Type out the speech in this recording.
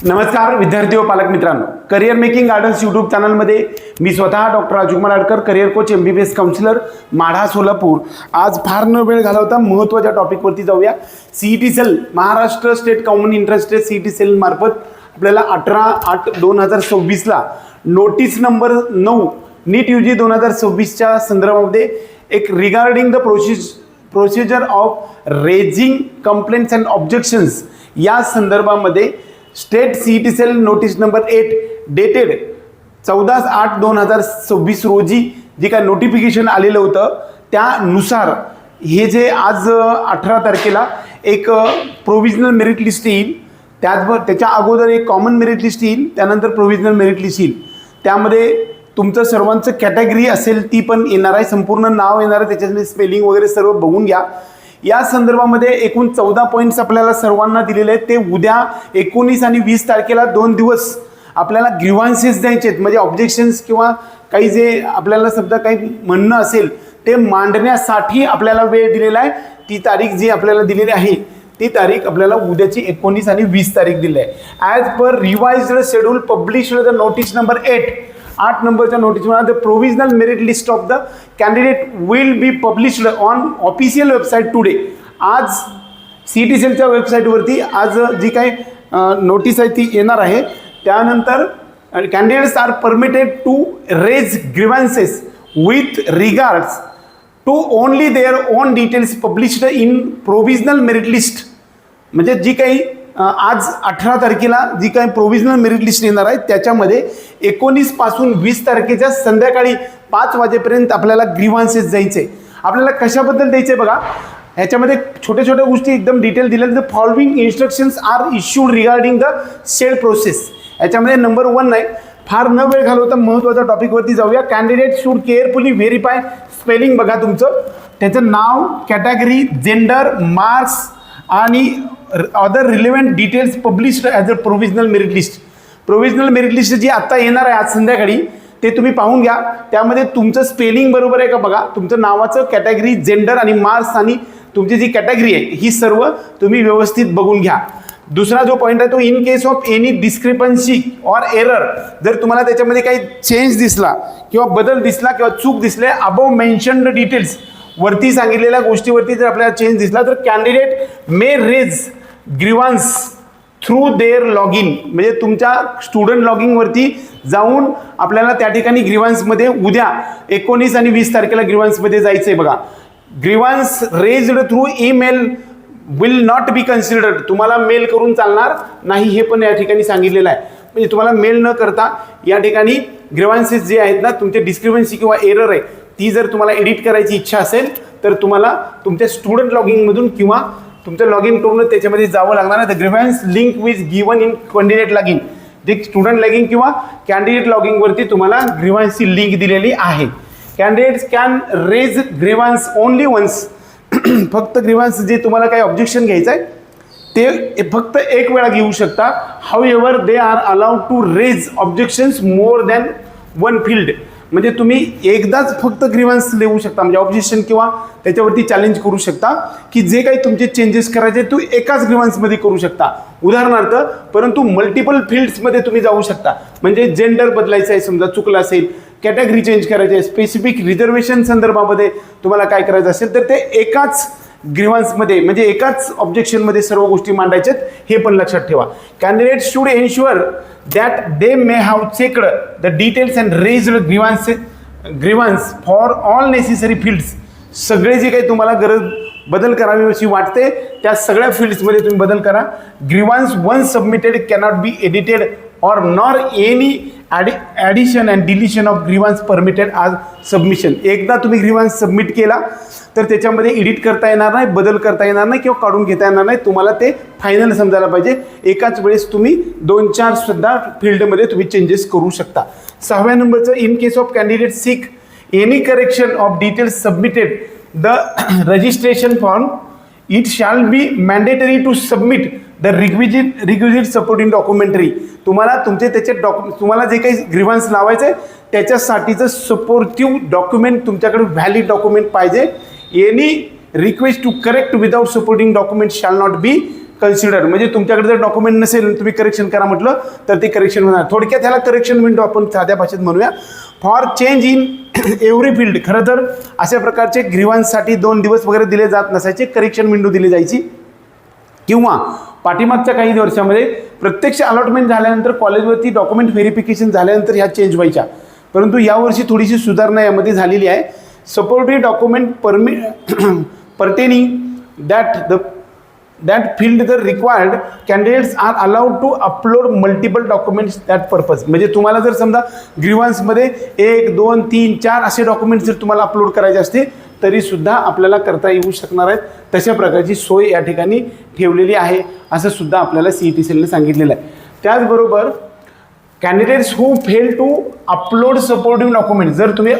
नमस्कार विद्यार्थी व पालक मित्रांनो, करिअर मेकिंग गार्डन्स यूट्यूब चॅनलमध्ये मी स्वतः doctor Rajkumar Adkar, career coach, MBBS counsellor, Madha, Solapur. आज फार न वेळ घालवता महत्त्वाच्या टॉपिकवरती जाऊया. CET cell, Maharashtra state common interest test CET cell मार्फत आपल्याला 18/8/2026ला नोटीस नंबर 9 नीट UG 2026च्या संदर्भामध्ये एक regarding the procedure of raising complaints and objections या संदर्भामध्ये state CET cell notice number 8 dated 14/8/2026 रोजी जे काय नोटिफिकेशन आलेलं होतं त्यानुसार हे जे आज 18 तारखेला एक प्रोव्हिजनल मेरिट लिस्ट येईल, त्याच्या अगोदर एक कॉमन मेरिट लिस्ट येईल, त्यानंतर प्रोव्हिजनल मेरिट लिस्ट येईल. त्यामध्ये तुमचं सर्वांचं कॅटेगरी असेल ती पण येणार आहे, संपूर्ण नाव येणार आहे, त्याच्यामध्ये स्पेलिंग वगैरे सर्व बघून घ्या. या संदर्भामध्ये एकूण 14 पॉईंट्स आपल्याला सर्वांना दिलेले आहेत. ते उद्या 19 आणि 20 तारखेला 2 दिवस आपल्याला ग्रीव्हान्सेस द्यायचे आहेत, म्हणजे ऑब्जेक्शन्स किंवा काही जे आपल्याला समजा काही म्हणणं असेल ते मांडण्यासाठी आपल्याला वेळ दिलेला आहे. ती तारीख जी आपल्याला दिलेली आहे ती तारीख आपल्याला उद्याची 19 आणि 20 तारीख दिली आहे. As per revised schedule published the notice number 8 नंबरच्या नोटीसमध्ये the provisional merit list of the candidate will be published on official website today. आज CET सेलच्या वेबसाईटवरती आज जी काही नोटीस आहे ती येणार आहे. त्यानंतर candidates are permitted to raise grievances with regards to only their own details published in provisional merit list. म्हणजे जी काही आज 18 तारखेला जी काही प्रोव्हिजनल मेरिट लिस्ट येणार आहे त्याच्यामध्ये 19 पासून 20 तारखेच्या संध्याकाळी 5 वाजेपर्यंत आपल्याला ग्रीव्हान्सेस द्यायचे. आपल्याला कशाबद्दल द्यायचे बघा, ह्याच्यामध्ये छोट्या छोट्या गोष्टी एकदम डिटेल दिल्या. The following instructions are issued regarding the said process. याच्यामध्ये नंबर 1 नाही, फार न वेळ घालवता महत्त्वाच्या टॉपिकवरती जाऊया. Candidate should carefully verify, spelling बघा तुमचं, त्याचं नाव, कॅटेगरी, जेंडर, मार्क्स आणि other relevant details published as a provisional merit list. Provisional merit list जी आता येणार आहे आज संध्याकाळी ते तुम्ही पाहून घ्या. त्यामध्ये तुमचं स्पेलिंग बरोबर आहे का बघा, तुमचं नावाचं, कॅटेगरी, जेंडर आणि मार्क्स आणि तुमची जी कॅटेगरी आहे ही सर्व तुम्ही व्यवस्थित बघून घ्या. दुसरा जो पॉईंट आहे तो in case of any discrepancy or error, जर तुम्हाला त्याच्यामध्ये काही चेंज दिसला किंवा बदल दिसला किंवा चूक दिसले, अबव मेन्शन्ड डिटेल्स, वरती सांगितलेल्या गोष्टीवरती जर आपल्याला चेंज दिसला तर candidate may raise grievance through their log in, म्हणजे तुमच्या स्टुडंट लॉगिंगवरती जाऊन आपल्याला त्या ठिकाणी ग्रीव्हान्समध्ये उद्या 19 आणि 20 तारखेला ग्रीव्हान्समध्ये जायचं आहे. बघा, grievance raised through email will not be considered. तुम्हाला मेल करून चालणार नाही हे पण या ठिकाणी सांगितलेलं आहे. म्हणजे तुम्हाला मेल न करता या ठिकाणी ग्रीव्हान्सेस जे आहेत ना, तुमचे डिस्क्रिपन्सी किंवा एरर आहे ती जर तुम्हाला एडिट करायची इच्छा असेल तर तुम्हाला तुमच्या स्टुडंट लॉगिंगमधून किंवा तुमचं लॉग इन करून त्याच्यामध्ये जावं लागणार आहे. The grievance link was given in candidate login, जे स्टुडंट लॉगिंग किंवा कॅन्डिडेट लॉगिंगवरती तुम्हाला ग्रीव्हान्सची लिंक दिलेली आहे. Candidates can raise grievance only once. फक्त ग्रीव्हान्स जे तुम्हाला काही ऑब्जेक्शन घ्यायचं आहे ते फक्त एक वेळा घेऊ शकता. However they are allowed to raise objections more than 1 field. म्हणजे तुम्ही एकदाच फक्त ग्रीव्हान्स लिहू शकता, म्हणजे ऑब्जेक्शन किंवा त्याच्यावरती चॅलेंज करू शकता की जे काही तुमचे चेंजेस करायचे तू एकाच ग्रीव्हान्समध्ये करू शकता उदाहरणार्थ. परंतु मल्टिपल फील्ड्समध्ये तुम्ही जाऊ शकता. म्हणजे जेंडर बदलायचं आहे समजा चुकलं असेल, कॅटेगरी चेंज करायची आहे, स्पेसिफिक रिझर्वेशन संदर्भामध्ये तुम्हाला काय करायचं असेल तर ते एकाच ग्रीव्हान्समध्ये म्हणजे एकाच ऑब्जेक्शनमध्ये सर्व गोष्टी मांडायच्यात, हे पण लक्षात ठेवा. Candidate should ensure that they may have checked the details and raised grievance for all necessary fields. सगळे जे काही तुम्हाला बदल करावी अशी वाटते त्या सगळ्या फील्ड्समध्ये तुम्ही बदल करा. Grievance once submitted cannot be edited or nor any addition and deletion of grievance permitted as submission. एकदा तुम्ही ग्रीव्हान्स सबमिट केला तर त्याच्यामध्ये एडिट करता येणार नाही, बदल करता येणार नाही किंवा काढून घेता येणार नाही. तुम्हाला ते फायनल समजायला पाहिजे. एकाच वेळेस तुम्ही 2-4 सुद्धा फील्डमध्ये तुम्ही चेंजेस करू शकता. 6व्या नंबरचं, in case of candidate seek any correction of details submitted the registration form it shall be mandatory to submit the requisite supporting documentary. तुम्हाला तुमचे त्याचे तुम्हाला जे काही ग्रीव्हान्स लावायचं आहे त्याच्यासाठीचं सपोर्टिव्ह डॉक्युमेंट तुमच्याकडे व्हॅलिड डॉक्युमेंट पाहिजे. Any request to correct without supporting document shall not be consider, म्हणजे तुमच्याकडे जर डॉक्युमेंट नसेल तुम्ही करेक्शन करा म्हटलं तर ते करेक्शन होणार. थोडक्यात ह्याला करेक्शन विंडो आपण साध्या भाषेत म्हणूया. For change in every field, खरं तर अशा प्रकारचे ग्रीव्हन्ससाठी 2 दिवस वगैरे दिले जात नसायचे, करेक्शन विंडो दिली जायची. किंवा पाठीमागच्या काही वर्षामध्ये प्रत्यक्ष अलॉटमेंट झाल्यानंतर कॉलेजवरती डॉक्युमेंट व्हेरिफिकेशन झाल्यानंतर ह्या चेंज व्हायच्या, परंतु यावर्षी थोडीशी सुधारणा यामध्ये झालेली आहे. Supportive document pertaining that field the required candidates are allowed to upload multiple documents that purpose. म्हणजे तुम्हाला जर समजा ग्रीव्हन्समध्ये 1, 2, 3, 4 असे डॉक्युमेंट्स जर तुम्हाला अपलोड करायचे असते तरी सुद्धा आपल्याला करता येऊ शकणार आहेत. तशा प्रकारची सोय या ठिकाणी ठेवलेली आहे असं सुद्धा आपल्याला CET सेलने सांगितलेलं आहे. त्याचबरोबर candidates who fail to upload supportive document, जर तुम्ही